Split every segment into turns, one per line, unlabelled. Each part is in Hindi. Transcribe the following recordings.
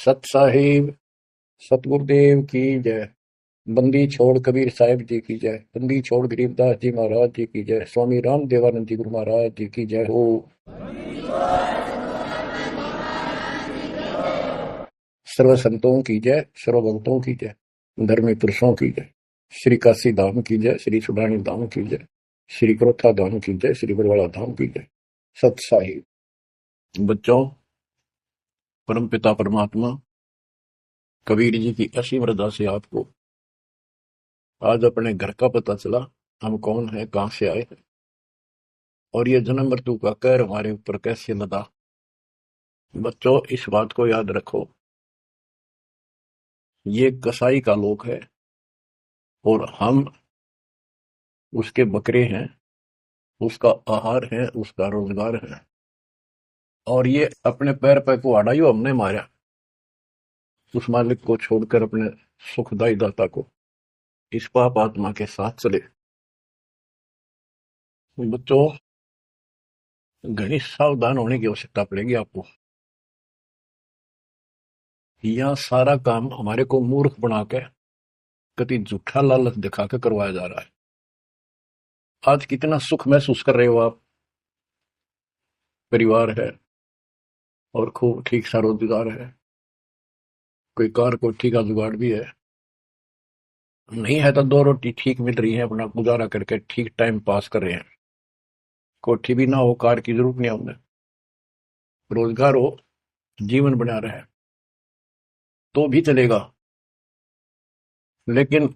सत साहिब सतगुरुदेव की जय। बंदी छोड़ कबीर साहिब जी की जय। बंदी छोड़ गरीबदास जी महाराज जी की जय। स्वामी राम देवानंद जी गुरु महाराज जी की जय हो। सर्व संतों की जय, सर्व भक्तों की जय, धर्मी पुरुषों की जय। श्री काशी धाम की जय, श्री सुडानी धाम की जय, श्री क्रोथा धाम की जय, श्री बरवाड़ा धाम की जय। सत साहिब। बच्चों, परमपिता परमात्मा कबीर जी की असीम रजा से आपको आज अपने घर का पता चला, हम कौन है, कहां से आए हैं, और ये जन्म मृत्यु का कहर हमारे ऊपर कैसे लदा। बच्चों, इस बात को याद रखो, ये कसाई का लोक है और हम उसके बकरे हैं, उसका आहार है, उसका रोजगार है। और ये अपने पैर पे कुहाड़ा यो हमने मारा, उस मालिक को छोड़कर अपने सुखदाई दाता को इस पाप आत्मा के साथ चले। बच्चों, घनी सावधान होने की आवश्यकता पड़ेगी आपको। यहाँ सारा काम हमारे को मूर्ख बना के कति झूठा लालच दिखा के करवाया जा रहा है। आज कितना सुख महसूस कर रहे हो आप, परिवार है और खूब ठीक सा रोजगार है, कोई कार कोठी का जुगाड़ भी है, नहीं है तो दो रोटी ठीक मिल रही है, अपना गुजारा करके ठीक टाइम पास कर रहे हैं। कोठी भी ना हो, कार की जरूरत नहीं है हमें, रोजगार हो, जीवन बना रहे तो भी चलेगा। लेकिन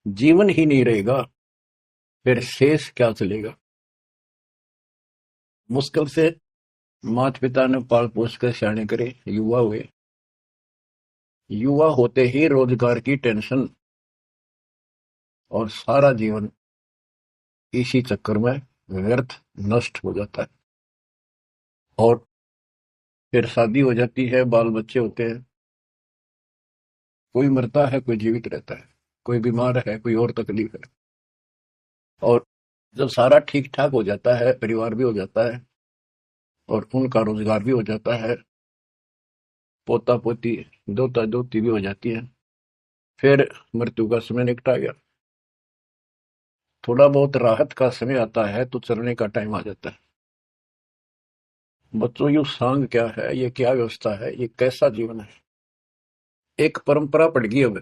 जीवन ही नहीं रहेगा, फिर शेष क्या चलेगा। मुश्किल से माता पिता ने पाल पोस कर सियाने करे, युवा हुए, युवा होते ही रोजगार की टेंशन, और सारा जीवन इसी चक्कर में व्यर्थ नष्ट हो जाता है। और फिर शादी हो जाती है, बाल बच्चे होते हैं, कोई मरता है, कोई जीवित रहता है, कोई बीमार है, कोई और तकलीफ है। और जब सारा ठीक ठाक हो जाता है, परिवार भी हो जाता है और उनका रोजगार भी हो जाता है, पोता पोती दोता दोती भी हो जाती है, फिर मृत्यु का समय निकटा गया। थोड़ा बहुत राहत का समय आता है तो चलने का टाइम आ जाता है। बच्चों, यू सांग क्या है, ये क्या व्यवस्था है, ये कैसा जीवन है। एक परंपरा पड़ गई अब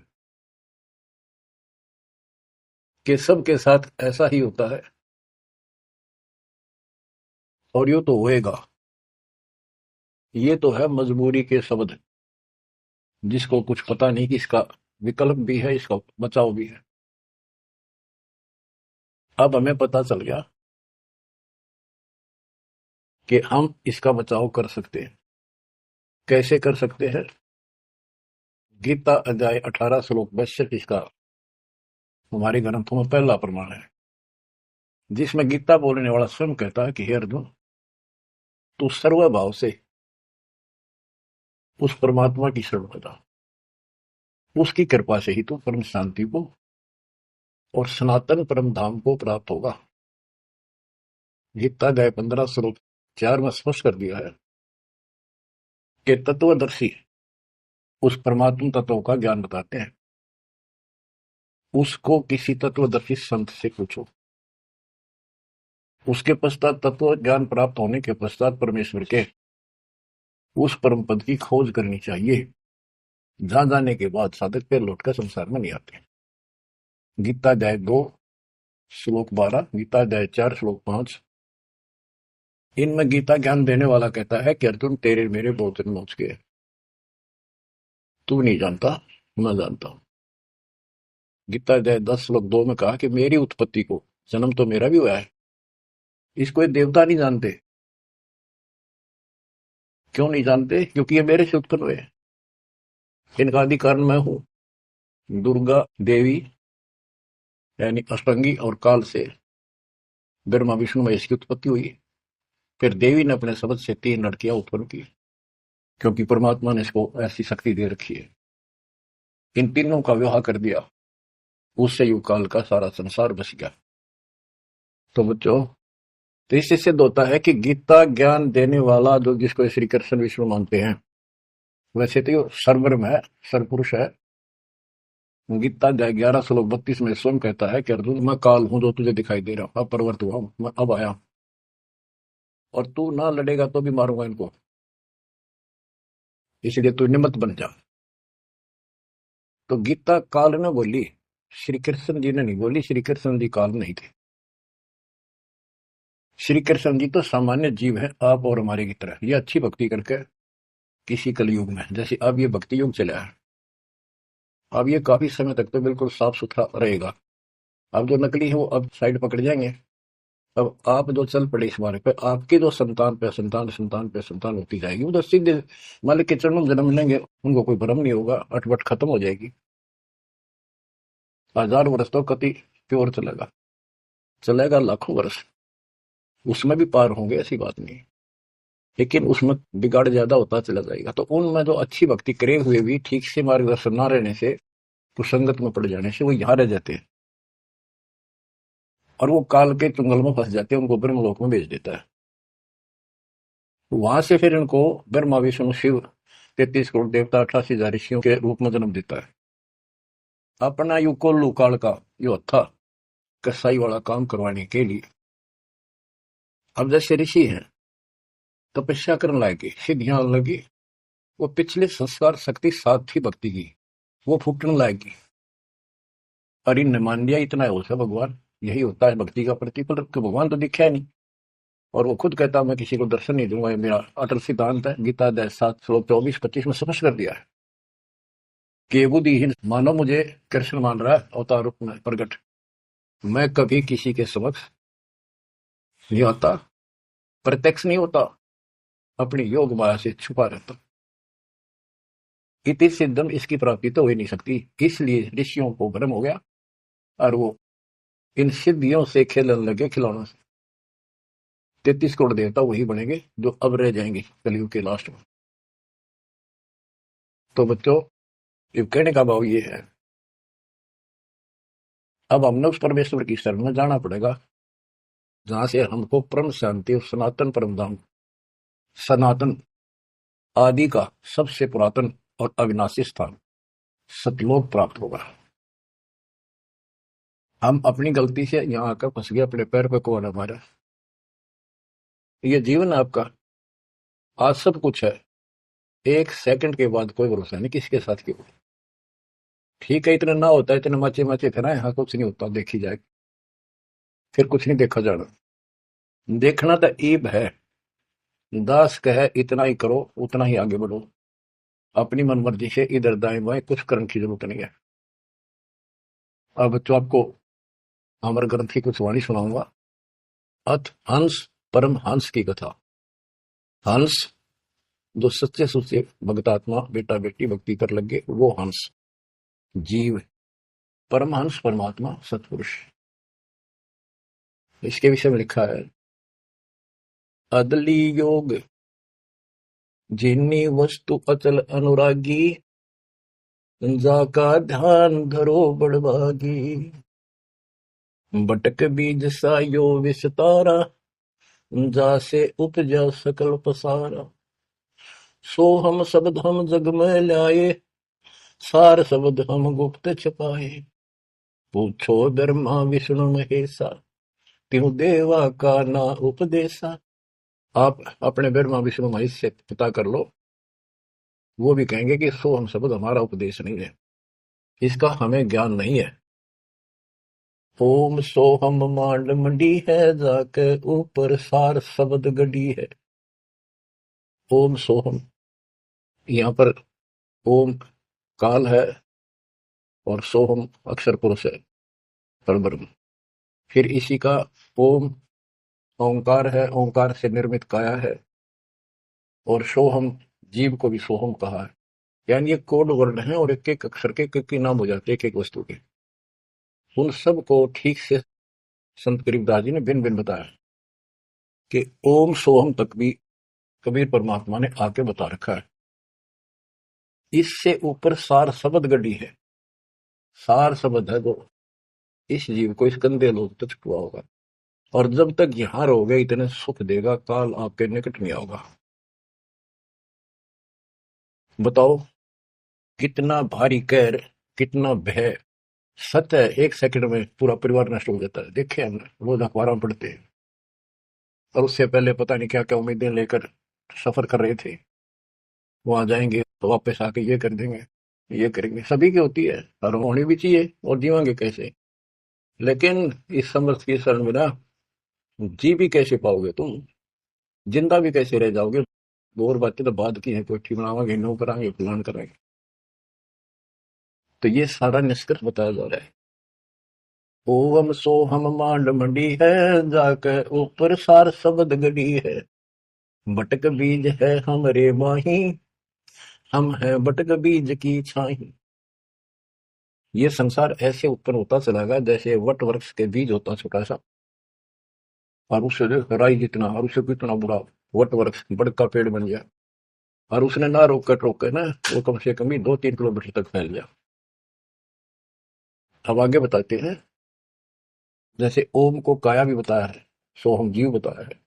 कि सबके साथ ऐसा ही होता है और यूं तो होएगा। ये तो है मजबूरी के शब्द, जिसको कुछ पता नहीं कि इसका विकल्प भी है, इसका बचाव भी है। अब हमें पता चल गया कि हम इसका बचाव कर सकते हैं। कैसे कर सकते हैं? गीता अध्याय 18 श्लोक 62 इसका हमारे ग्रंथों में पहला प्रमाण है, जिसमें गीता बोलने वाला स्वयं कहता है कि हे अर्जुन, तू सर्वभाव से उस परमात्मा की शरण में जा, उसकी कृपा से ही तू परम शांति को और सनातन परम धाम को प्राप्त होगा। गीता अध्याय 15 श्लोक 4 में स्पष्ट कर दिया है कि तत्वदर्शी उस परमात्मा तत्व का ज्ञान बताते हैं। उसको किसी तत्वदर्शी संत से पूछो। उसके पश्चात तत्व ज्ञान प्राप्त होने के पश्चात परमेश्वर के उस परम पद की खोज करनी चाहिए, जहां जाने के बाद साधक पे लौटकर संसार में नहीं आते। गीता अध्याय 2 श्लोक 12, गीता अध्याय 4 श्लोक 5, इनमें गीता ज्ञान देने वाला कहता है कि अर्जुन, तेरे मेरे बहुत दिन पहुंच गए, तू नहीं जानता, मैं जानता हूं। गीता अध्याय 10 श्लोक 2 में कहा कि मेरी उत्पत्ति को, जन्म तो मेरा भी हुआ है, इसको ये देवता नहीं जानते। क्यों नहीं जानते? क्योंकि ये मेरे से उत्पन्न हुए हैं, इनका आदि कारण मैं हूं। दुर्गा देवी यानी अष्टंगी और काल से ब्रह्मा विष्णु महेश की उत्पत्ति हुई। फिर देवी ने अपने शब्द से 3 लड़कियां उत्पन्न की, क्योंकि परमात्मा ने इसको ऐसी शक्ति दे रखी है। इन तीनों का विवाह कर दिया, उससे युग काल का सारा संसार बस गया। तो बच्चों, तो इससे सिद्ध होता है कि गीता ज्ञान देने वाला जो, जिसको श्री कृष्ण विष्णु मानते हैं, वैसे तो ये सर्वब्रह्म है, सर्वपुरुष है। गीता अध्याय 11 श्लोक 32 में स्वयं कहता है कि अर्जुन, मैं काल हूं जो तुझे दिखाई दे रहा हूं, अब प्रवर्त हुआ हूं, मैं अब आया हूं, और तू ना लड़ेगा तो भी मारूंगा इनको, इसलिए तू निमित्त बन जा। तो गीता काल ने बोली, श्री कृष्ण जी ने नहीं बोली। श्री कृष्ण जी काल नहीं थे। श्री कृष्ण जी तो सामान्य जीव है, आप और हमारे की तरह। ये अच्छी भक्ति करके किसी कलयुग में, जैसे अब ये भक्ति युग चला है, अब ये काफी समय तक तो बिल्कुल साफ सुथरा रहेगा। अब जो नकली है वो अब साइड पकड़ जाएंगे। अब आप जो चल पड़े इस बारे पे, आपकी जो संतान पे संतान, संतान पे संतान होती जाएगी, वो तो सीधे मालिक के चरणों में जन्म लेंगे, उनको कोई भ्रम नहीं होगा, अटपट खत्म हो जाएगी। 1000 वर्ष तो कति प्योर चलेगा, चलेगा लाखों वर्ष, उसमें भी पार होंगे, ऐसी बात नहीं। लेकिन उसमें बिगाड़ ज्यादा होता चला जाएगा। तो उनमें जो अच्छी भक्ति करे हुए भी ठीक से मार्गदर्शन न रहने से, कुसंगत में पड़ जाने से वो यहाँ रह जाते हैं, और वो काल के चुंगल में फंस जाते हैं, उनको ब्रह्मलोक में भेज देता है। वहां से फिर इनको ब्रह्मा विष्णु शिव 33 करोड़ देवता 88,000 ऋषियों के रूप में जन्म देता है। अपना यू कोल्लू काल का यो था कसाई वाला काम करवाने के लिए। अब जैसे ऋषि हैं, तपस्या करने लगे, सिद्धियां लगी, वो पिछले संस्कार शक्ति साथ थी भक्ति की, वो फूटने लगी। और इन मान लिया इतना है होता भगवान, यही होता है भक्ति का प्रतिफल, कि भगवान तो दिखा है नहीं। और वो खुद कहता मैं किसी को दर्शन नहीं दूंगा, ये मेरा अटल सिद्धांत है। गीता अध्याय 7 श्लोक 24-25 में स्पष्ट कर दिया है कि बुद्धिहीन मानो मुझे कृष्ण मान रहा है अवतार रूप में प्रकट, मैं कभी किसी के समक्ष नहीं आता, प्रत्यक्ष नहीं होता, अपनी योग माया से छुपा रहता। इति सिद्धम, इसकी प्राप्ति तो हो ही नहीं सकती। इसलिए ऋषियों को भ्रम हो गया, और वो इन सिद्धियों से खेलने लगे, खिलौनों से। 33 करोड़ देवता वही बनेंगे जो अब रह जाएंगे कलयुग के लास्ट में। तो बच्चों, ये कहने का भाव ये है, अब हमने उस परमेश्वर की शरण में जाना पड़ेगा जहां से हमको परम शांति और सनातन परम धाम, सनातन आदि का सबसे पुरातन और अविनाशी स्थान सतलोक प्राप्त होगा। हम अपनी गलती से यहाँ आकर फंस गए, अपने पैर पे कौन हमारा। ये जीवन आपका, आज सब कुछ है, एक सेकंड के बाद कोई भरोसा नहीं किसके साथ क्यों। ठीक है, इतना ना होता है, इतने मचे मचे फिर यहाँ कुछ नहीं होता, देखी जाए फिर कुछ नहीं देखा जाना। देखना तो ईब है, दास कहे इतना ही करो, उतना ही आगे बढ़ो, अपनी मन मर्जी से इधर दाएं बाएं कुछ करने की जरूरत नहीं है। अब बच्चों, आपको अमर ग्रंथ की कुछ वाणी सुनाऊंगा। अथ हंस परम हंस की कथा। हंस जो सच्चे सुच्चे भक्तात्मा बेटा बेटी भक्ति कर लगे, वो हंस जीव। परमहंस परमात्मा सतपुरुष। इसके विषय में लिखा है, अदली योग जिन्नी वस्तु अचल अनुरागी, जाका ध्यान धरो बड़भागी। बटक बीज सायो विस्तारा, जासे उपजा सकल पसारा। सो हम शब्द हम जग में लाए, सार शब्द हम गुप्त छपाए। पूछो ब्रह्मा विष्णु महेशा, त्यों देवा का ना उपदेशा। आप अपने ब्रह्मा विष्णु महेश से पता कर लो, वो भी कहेंगे कि सो हम शब्द हमारा उपदेश नहीं है, इसका हमें ज्ञान नहीं है। ओम सोहम मांड मंडी है, जाके ऊपर सार शब्द गडी है। ओम सोहम, यहाँ पर ओम काल है और सोहम अक्षर पुरुष है, परब्रह्म। फिर इसी का ओम ओंकार है, ओंकार से निर्मित काया है, और सोहम जीव को भी सोहम कहा है। यानी ये कोड वर्ण है, और एक एक अक्षर के एक नाम हो जाते हैं एक एक वस्तु के। उन सब को ठीक से संत गरीबदास जी ने भिन्न भिन्न बताया कि ओम सोहम तक भी कबीर परमात्मा ने आके बता रखा है। इससे ऊपर सार शब्द गड्डी है, सार शब्द है जो इस जीव को इस गंदे लोग तक छुआ होगा, और जब तक यहाँ रहोगे इतने सुख देगा, काल आपके निकट नहीं आओगा। बताओ, कितना भारी कहर, कितना भय। सत्य है, 1 सेकंड में पूरा परिवार नष्ट हो जाता है। देखे हमने, रोज अखबारों में पढ़ते हैं। और उससे पहले पता नहीं क्या क्या उम्मीदें लेकर सफर कर रहे थे। वहां जाएंगे तो वापस आके ये कर देंगे, ये करेंगे। सभी की होती है और होनी भी चाहिए, और जीवांगे कैसे। लेकिन इस समझ की शरण में ना, जी भी कैसे पाओगे तुम, जिंदा भी कैसे रह जाओगे। और बातें तो बाद की है, कोठी बनावांगे, नौ कराएंगे, प्लान करेंगे। तो ये सारा निष्कर्ष बताया जा रहा है। ओम सोहम मांड मंडी है, जाके ऊपर सार शब्द गड़ी है। बटक बीज है हमरे माही, हम है बटक बीज की छाही। ये संसार ऐसे उत्पन्न होता चला गया जैसे वट वृक्ष के बीज होता छोटा सा, और उससे देख राई जितना, और उससे कितना बुरा वट वृक्ष बड़का पेड़ बन गया। और उसने ना रोक कर टोक कर ना, वो कम से कम ही 2-3 किलोमीटर तक फैल गया। अब आगे बताते हैं। जैसे ओम को काया भी बताया है, सोहम जीव बताया है।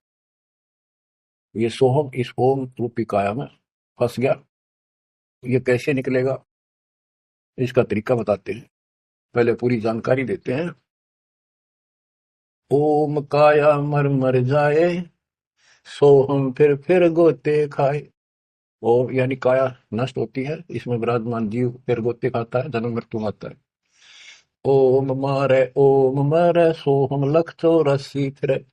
ये सोहम इस ओम रूपी काया में फंस गया। ये कैसे निकलेगा, इसका तरीका बताते हैं। पहले पूरी जानकारी देते हैं। ओम काया मर मर जाए, सोहम फिर गोते खाए। ओम यानी काया नष्ट होती है, इसमें विराजमान जीव फिर गोते खाता है, जन्म मृत्यु आता है। ओम मारे सोहम 184 फिरे।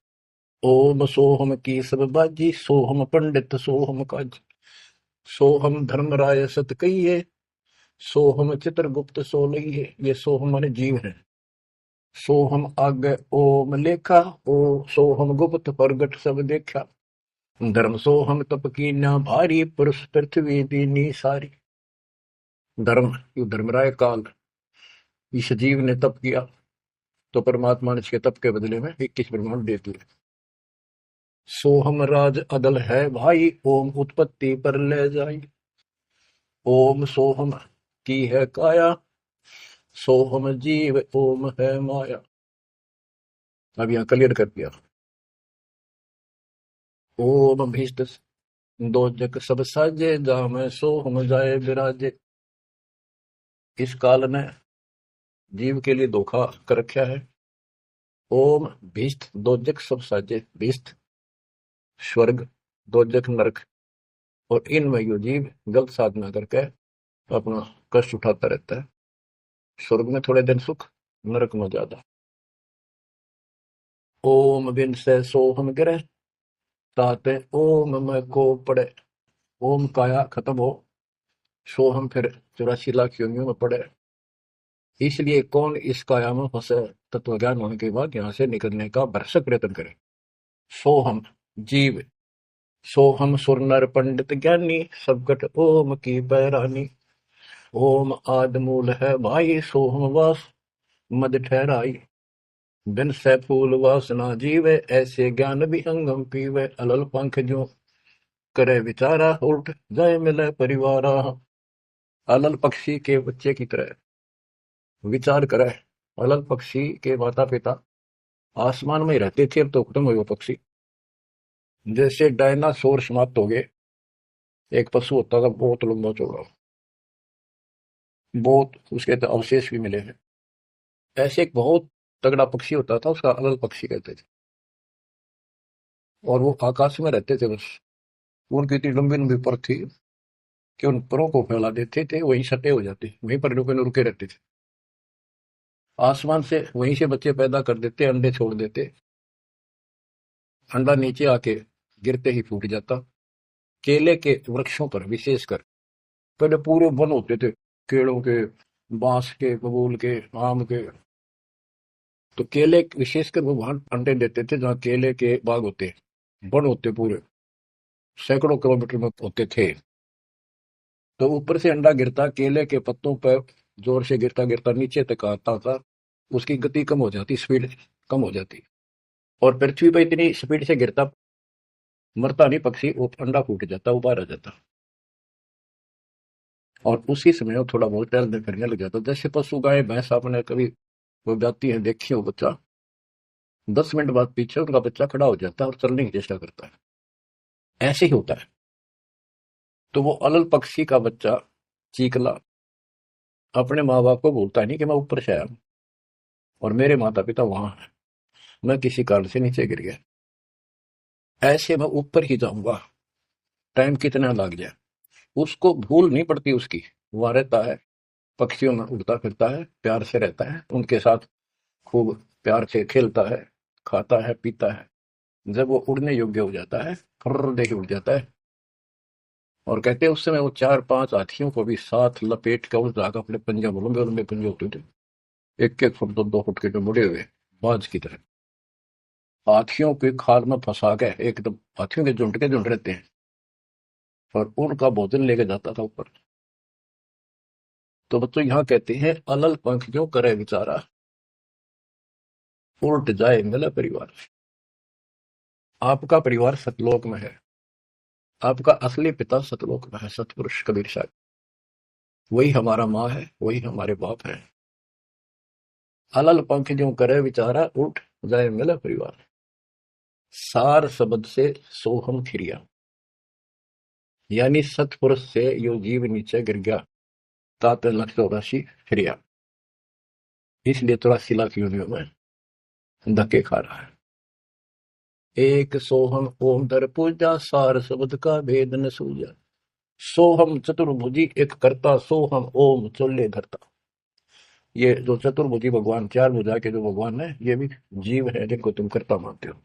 ओम सोहम की सब बाजी, सोहम पंडित सोहम काज। सोहम धर्मराय सत कहिए, सोहम चित्रगुप्त सो लइए। ये सोहम माने जीव है। सोहम आगे ओम लेखा, ओ सोहम गुप्त प्रगट सब देखा। धर्म सोहम तप की ना भारी, पुरुष पृथ्वी दीनी सारी। धर्म, यो धर्मराय काल, इस जीव ने तप किया, तो परमात्मा ने इसके तप के बदले में 21 ब्रह्मांड दे दिए। सोहम राज अदल है भाई, ओम उत्पत्ति पर ले जाई। ओम सोहम की है काया, सोहम जीव ओम है माया। अब यहाँ क्लियर कर दिया। ओम भीष्ट दो जग सब साजे, जा में सोहम जाए विराजे। इस काल ने जीव के लिए धोखा कर रखा है। ओम भीष्ट दो जग सब साजे, भीष्ट स्वर्ग, दो जग नरक, और इनमें यो जीव गलत साधना करके अपना कष्ट उठाता रहता है। स्वर्ग में थोड़े दिन सुख, नरक में ज्यादा। ओम बिन से सोहम गिरे, ताते ओम में को पड़े। ओम काया खत्म हो, सोहम फिर 84 लाख योनियों में पड़े। इसलिए कौन इस काया में फंसे, तत्व ज्ञान होने के बाद यहाँ से निकलने का भरसक प्रयत्न करे। सोहम जीव, सोहम सुर नर पंडित ज्ञानी, सबकट ओम की बैरानी। ओम आद मूल है भाई, सोहम वास मद ठहराई। बिन से फूल वासना जीवे, ऐसे ज्ञान भी अंगम पीवे। अलल पंख जो करे विचारा, उल्ट जाए मिले परिवारा। अलल पक्षी के बच्चे की तरह विचार करे। अलल पक्षी के माता पिता आसमान में ही रहते थे, अब तो खत्म हुए वो पक्षी। जैसे डायनासोर समाप्त हो गए। एक पशु होता था बहुत लंबा चौड़ा, बहुत उसके तो अवशेष भी मिले हैं। ऐसे एक बहुत तगड़ा पक्षी होता था, उसका अलल पक्षी कहते थे। और वो आकाश में रहते थे बस। उनकी इतनी लंबी लंबी पर थी कि उन परों को फैला देते थे, वहीं सटे हो जाते, वहीं पर रुके न रुके रहते थे। आसमान से वहीं से बच्चे पैदा कर देते, अंडे छोड़ देते। अंडा नीचे आके गिरते ही फूट जाता। केले के वृक्षों पर विशेषकर पहले पूरे वन होते थे, केलों के, बांस के, बबूल के, आम के। तो केले विशेषकर वो वहां अंडे देते थे जहाँ केले के बाग होते, वन होते पूरे, सैकड़ों किलोमीटर में होते थे। तो ऊपर से अंडा गिरता, केले के पत्तों पर जोर से गिरता गिरता नीचे तक आता था। उसकी गति कम हो जाती, स्पीड कम हो जाती, और पृथ्वी पर इतनी स्पीड से गिरता, मरता नहीं पक्षी, वो अंडा फूट जाता, ऊपर आ जाता। और उसी समय वो थोड़ा बहुत टहलने फिरने लग जाता। जैसे पशु गाय भैंस आपने कभी वो जाती है देखी हो, बच्चा 10 मिनट बाद पीछे उनका बच्चा खड़ा हो जाता है और चलने की चेष्टा करता है। ऐसे ही होता है। तो वो अलल पक्षी का बच्चा चीकला अपने माँ बाप को बोलता नहीं कि मैं ऊपर से आया हूं और मेरे माता पिता वहां हैं, मैं किसी कारण से नीचे गिर गया, ऐसे मैं ऊपर ही जाऊंगा, टाइम कितना लग जाए। उसको भूल नहीं पड़ती उसकी, वहां रहता है, पक्षियों में उड़ता फिरता है, प्यार से रहता है, उनके साथ खूब प्यार से खेलता है, खाता है, पीता है। जब वो उड़ने योग्य हो जाता है, फर्र देके उड़ जाता है। और कहते हैं उस समय वो 4-5 हाथियों को भी साथ लपेट कर उस जाकर अपने पंजे में, लंबे लंबे पंजे होते थे, 1-1 फुट 2-2 फुट के, जो मुड़े हुए बाज की तरह, हाथियों के खाल में फंसा के, एकदम हाथियों के झुंड रहते हैं, और उनका भोजन लेके जाता था ऊपर। तो बच्चों यहाँ कहते हैं, अलल पंख जो करे बेचारा, उल्ट जाए मिला परिवार। आपका परिवार सतलोक में है, आपका असली पिता सतलोक में है, सतपुरुष कबीर साहब, वही हमारा माँ है, वही हमारे बाप है। अलल पंख जो करे बेचारा, उल्ट जाए मिला परिवार। सार शब्द से सोहम खिरिया, यानी सतपुरुष से यो जीव नीचे गिर गया, तात 184 फिरिया, इसलिए 83 लाख योनियों में धक्के खा रहा है। एक सोहम ओम दर पूजा, सार शब्द का भेद न सूझा। सोहम चतुर्भुजी एक करता, सोहम ओम चोले धरता। ये जो चतुर्भुजी भगवान, 4 भुजा के जो भगवान है, ये भी जीव है जिनको तुम करता मानते हो।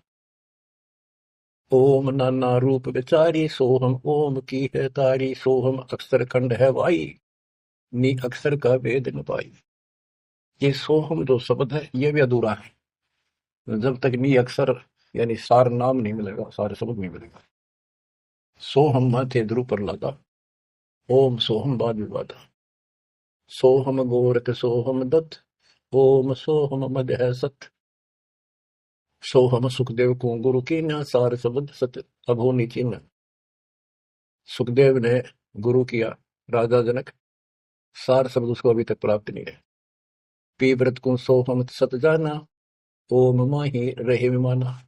ओम नाना रूप विचारी, सोहम ओम की है तारी, सोहम अक्षर खंड है वाई, नी अक्षर का भेद न पाई। ये सोहम जो शब्द है, ये भी अधूरा है जब तक नी अक्षर यानी सार नाम नहीं मिलेगा, सार शब्द नहीं मिलेगा। सोहम माथे ध्रुव पर लादा, ओम सोहम बाद विवादा। सोहम गोरख सोहम दत्त, ओम सोहम मद है सत। सोहम सुखदेव को गुरु की न, सार शब्द सत अभो निचिन। सुखदेव ने गुरु किया राजा जनक, सार शब्द उसको अभी तक प्राप्त नहीं है। पी व्रत को सोहम सत जाना, ओम माही रहे विमाना।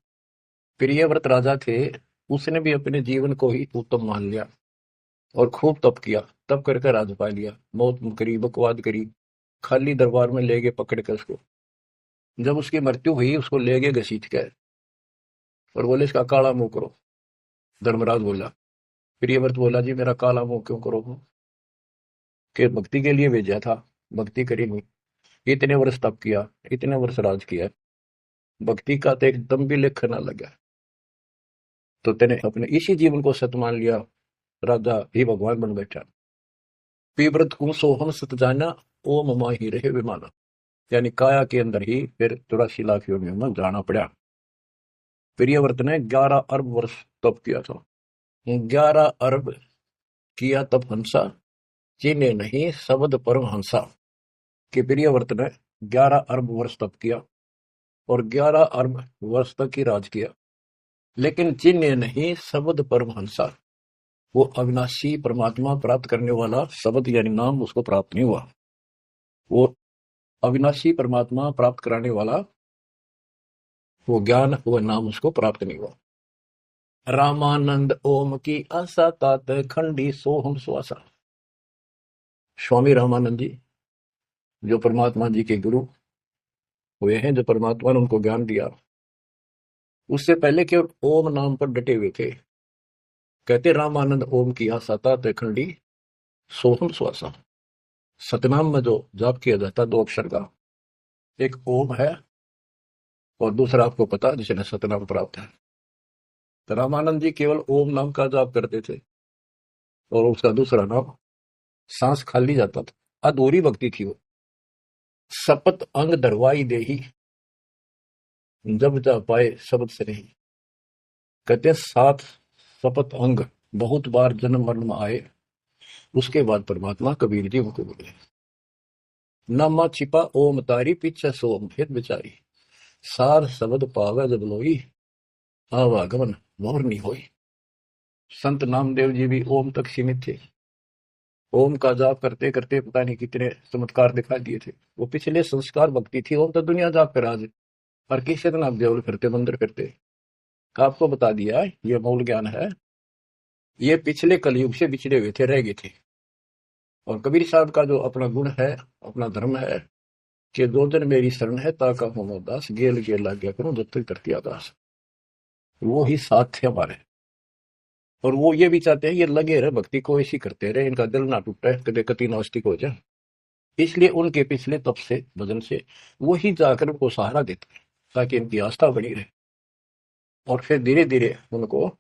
प्रियव्रत राजा थे, उसने भी अपने जीवन को ही उत्तम मान लिया और खूब तप किया, तप करके राज पा लिया, मौत करी, बकवाद करी, खाली दरबार में ले गए पकड़ कर उसको। जब उसकी मृत्यु हुई, उसको ले गए घसीट के और बोले इसका काला मुंह करो। धर्मराज बोला, प्रियव्रत बोला, जी मेरा काला मुंह क्यों करो? कि भक्ति के लिए भेजा था, भक्ति करी नहीं, इतने वर्ष तप किया, इतने वर्ष राज किया, भक्ति का तो एक दम भी लेख ना लगा, तो तेने अपने इसी जीवन को सत मान लिया, राजा ही भगवान बन बैठा। पीव्रत को सोहम सत जाना, ओम माँ ही रहे विमाना, यानी काया के अंदर ही फिर 84 लाख योनियों में जाना पड़ा। प्रियव्रत ने 11 अरब वर्ष तप किया था, 11 अरब किया तप हंसा, जिन्हें नहीं शब्द परम हंसा। कि प्रियव्रत ने 11 अरब वर्ष तप किया और 11 अरब वर्ष तक ही राज किया, लेकिन जिन्हें नहीं शब्द परम हंसा, वो अविनाशी परमात्मा प्राप्त करने वाला शब्द यानी नाम उसको प्राप्त नहीं हुआ। वो अविनाशी परमात्मा प्राप्त कराने वाला वो ज्ञान, वो नाम उसको प्राप्त नहीं हुआ। रामानंद ओम की आशा, तात खंडी सोहम सुआसा। स्वामी रामानंद जी जो परमात्मा जी के गुरु हुए हैं, जो परमात्मा ने उनको ज्ञान दिया, उससे पहले केवल ओम नाम पर डटे हुए थे। कहते रामानंद ओम की आशा, तात खंडी सोहम सुआसा। सतनाम में जो जाप किया जाता 2 अक्षर का, एक ओम है और दूसरा आपको पता जिसने सतनाम प्राप्त है। तो रामानंद जी केवल ओम नाम का जाप करते थे और उसका दूसरा नाम सांस खाली जाता था, अधूरी भक्ति थी वो। शपथ अंग धरवाई देही, जब जा पाए शब्द से नहीं। कहते 7 शपथ अंग बहुत बार जन्म मरण में आए, उसके बाद परमात्मा कबीर जी उनको बोले, नामा छिपा ओम तारी, पीछे सोम भेद बिचारी। सार शब्द पावे जब लोई, आवागमन मोर नहीं होई। संत नामदेव जी भी ओम तक सीमित थे, ओम का जाप करते करते पता नहीं कितने चमत्कार दिखा दिए थे। वो पिछले संस्कार भक्ति थी, ओम तो दुनिया जाप कर आज, और किसी दिन आप देवल करते, मंदिर करते। आपको बता दिया ये मूल ज्ञान है। ये पिछले कलयुग से बिछड़े हुए थे, रह गए थे। और कबीर साहब का जो अपना गुण है, अपना धर्म है कि दो दिन मेरी शरण है ताका हो दास, गेल गेल लाग गया करूं जब तक करती आदास। वो ही साथ थे हमारे। और वो ये भी चाहते हैं ये लगे रहे भक्ति को, ऐसी करते रहे, इनका दिल ना टूटे, कदे कति नास्तिक हो जाए। इसलिए उनके पिछले तप से, भजन से वो ही जाकर उनको सहारा देते हैं ताकि इनकी आस्था बनी रहे। और फिर धीरे धीरे उनको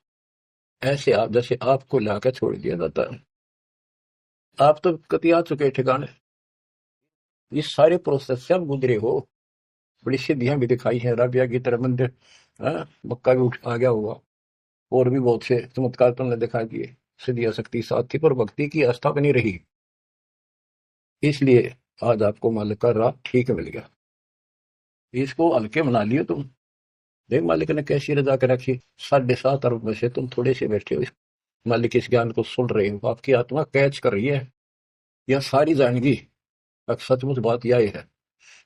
ऐसे आप जैसे आपको लाकर छोड़ दिया जाता है। आप तो कति आ चुके हैं ठिकाने, इस सारे प्रोसेस से आप गुजरे हो। बड़ी सिद्धियां भी दिखाई है, राबिया की तरह मंदिर, मक्का भी उठ आ गया होगा। और भी बहुत से चमत्कार तुमने दिखा दिए। सिद्धियां शक्ति साथ थी पर भक्ति की आस्था बनी रही, इसलिए आज आपको मालिक का राह ठीक मिल गया। इसको हल्के मना लियो तुम। देख मालिक ने कैसी रजा कर रखी, 7.5 अरब में से तुम थोड़े से बैठे हो, मालिक इस ज्ञान को सुन रहे हो, आपकी आत्मा कैच कर रही है। यह सारी जानगी अब सचमुच बात यह है।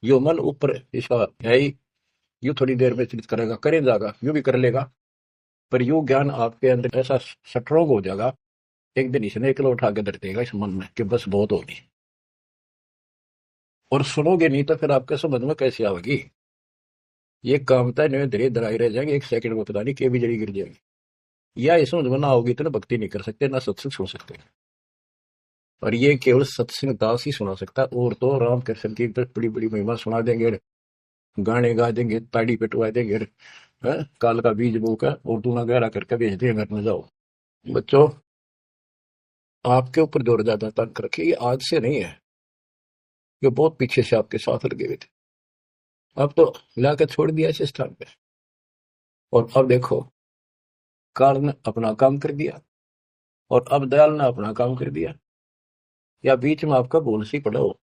यो मन ऊपर इसका है ही, यू थोड़ी देर में चिंतित करेगा, करे जाएगा, यूं भी कर लेगा। पर यू ज्ञान आपके अंदर ऐसा स्ट्रोंग हो जाएगा, एक दिन इसने अकेला उठा के धर देगा इस मन में कि बस बहुत होगी। और सुनोगे नहीं तो फिर आपके समझ में कैसे आएगी। ये कामता है धीरे धराई रह जाएंगे, एक सेकंड में पता नहीं के भी जड़ी गिर जाएगी। या इस समझ में ना होगी तो ना भक्ति नहीं कर सकते, ना सत्संग सुन सकते। और ये केवल सत्संग दास ही सुना सकता है। और तो राम कृष्ण की बड़ी बड़ी महिमा सुना देंगे, गाने गा देंगे, ताड़ी पिटवा देंगे, काल का बीज बो का और दूना गहरा करके भेज देंगे घर में जाओ। बच्चों, आपके ऊपर जोर ज्यादा तंग रखिए, ये आज से नहीं है, ये बहुत पीछे से आपके साथ लगे हुए थे। अब तो लाकर छोड़ दिया इस स्थान पे। और अब देखो, काल ने अपना काम कर दिया और अब दयाल ने अपना काम कर दिया। या बीच में आपका बोल सी पड़ा हो,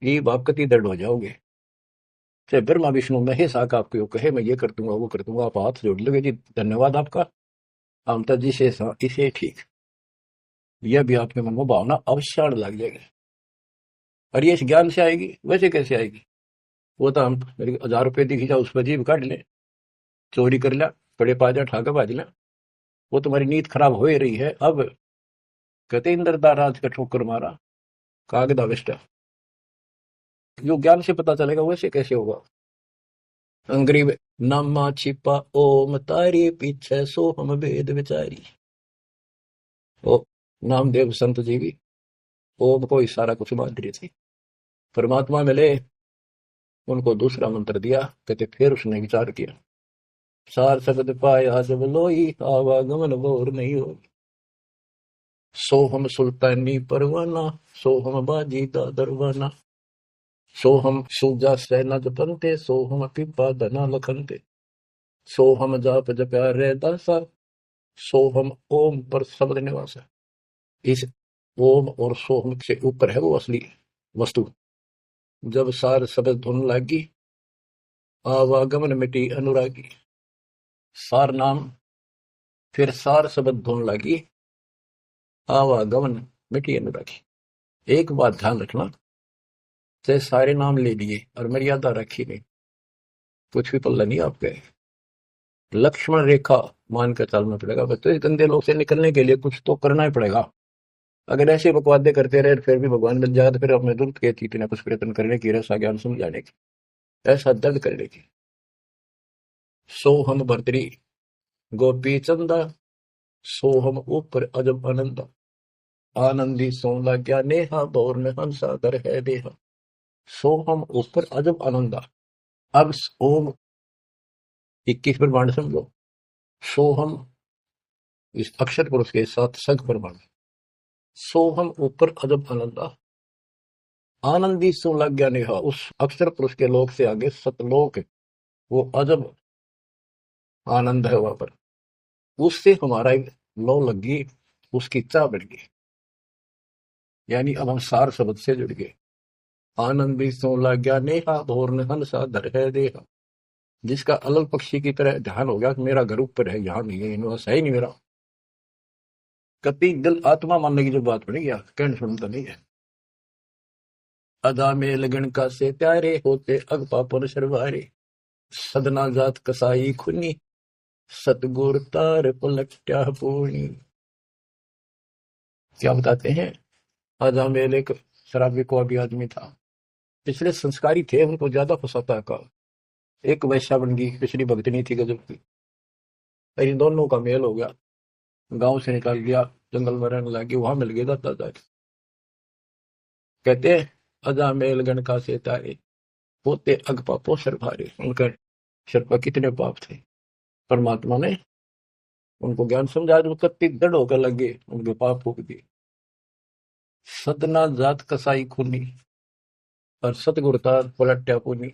ये आप कति दर्द हो जाओगे। चाहे ब्रह्मा विष्णु महेश आका आपको कहे मैं ये कर दूंगा वो कर दूंगा, आप हाथ जोड़ लोगे जी धन्यवाद आपका, आमता जी से इसे ठीक। यह भी आपके मन में भावना अवश्य आने लग जाएगी। और ये इस ज्ञान से आएगी, वैसे कैसे आएगी। वो तो हम मेरे 1000 रुपये दिखी जा उस पर जीव काट ले, चोरी कर लिया, बड़े पाजा ठाकर बाज लिया, वो तुम्हारी नीयत खराब हो ही रही है। अब कहते इंद्रदा राज का ठोकर मारा कागदा वेस्ट, जो ज्ञान से पता चलेगा वैसे कैसे होगा। अंग्रेज नामा छिपा ओम तारी पीछे सो हम भेद विचारी। ओ नामदेव संत जी भी ओम को इशारा कुछ मान रही थी, परमात्मा मिले, उनको दूसरा मंत्र दिया। कहते फिर उसने विचार किया, सार शब्द पाया जब लोई, आवागमन बोर नहीं हो। सो हम सुल्तानी परवाना, सो हम बाजी दा दरवाना, सो हम सूजा सेना जपनते, सो हम पिपा धना लखनते, सो हम जाप जप्या रे दासा, सो हम ओम पर शब्द निवास है। इस ओम और सोहम से ऊपर है वो असली वस्तु। जब सार शब्द धुन लागी, आवागमन मिटी अनुरागी। सार नाम, फिर सार शब्द धुन लागी, आवागमन मिटी अनुरागी। एक बात ध्यान रखना, चाहे सारे नाम ले लिए और मर्यादा रखी नहीं, कुछ भी पल्ला नहीं आपके। लक्ष्मण रेखा मान कर चलना पड़ेगा बच्चों, इस गंदे लोग से निकलने के लिए कुछ तो करना ही पड़ेगा। अगर ऐसे बकवादे करते रहे फिर भी भगवान मिल जाए तो फिर अपने दुर्द के थी कुछ प्रयत्न करने की, रसा ज्ञान समझाने की, ऐसा दर्द करने की। सोहम भर्तरी गोपी चंदा, सोहम ऊपर अजब आनंदा, आनंदी सोला क्या नेहा, बौर में हंसा दर है देहा। सोहम ऊपर अजब आनंदा। अब ओम 21 प्रमाण समझो। सोहम इस अक्षर पुरुष के साथ सग प्रमाण। सोहम ऊपर अजब आनंदा, आनंदी सोला ज्ञा नेहा, उस अक्षर पुरुष के लोक से आगे सतलोक, वो अजब आनंद है वहां पर। उससे हमारा लो लगी, उसकी चाह बढ़ गई, यानी अब हम सार शब्द से जुड़ गए। आनंदी सोला ज्ञा नेहा, भोर ने हंसा धर है देहा। जिसका अलग पक्षी की तरह ध्यान हो गया कि मेरा घर ऊपर है, यहाँ नहीं है, यूनिवर्स है ही नहीं मेरा। कति दिल आत्मा मानने की जो बात बनी गया, कहने सुनता नहीं है। अदा में लगन का से प्यारे होते अग पापन शर्वारे, सदना जात कसाई खुनी, सतगुर तार पलट्या पूर्णी। क्या बताते हैं, अजामेल एक शराबी को अभी आदमी था, पिछले संस्कारी थे, उनको ज्यादा फंसाता का। एक वैश्या बन गई, पिछली भक्तनी थी गजब की। और इन दोनों का मेल हो गया, गांव से निकाल दिया, जंगल में रहने लगी, वहां मिल गया दादा। कहते हैं, अजामेल गण का से तारे, होते अग पापो सर भारे। उनका सर पर कितने पाप थे, परमात्मा ने उनको ज्ञान समझा, जो कत्ती दृढ़ होकर लगे, उनके पाप फूक दिए। सदना जात कसाई खूनी, और सतगुरता पलट्या पुनी।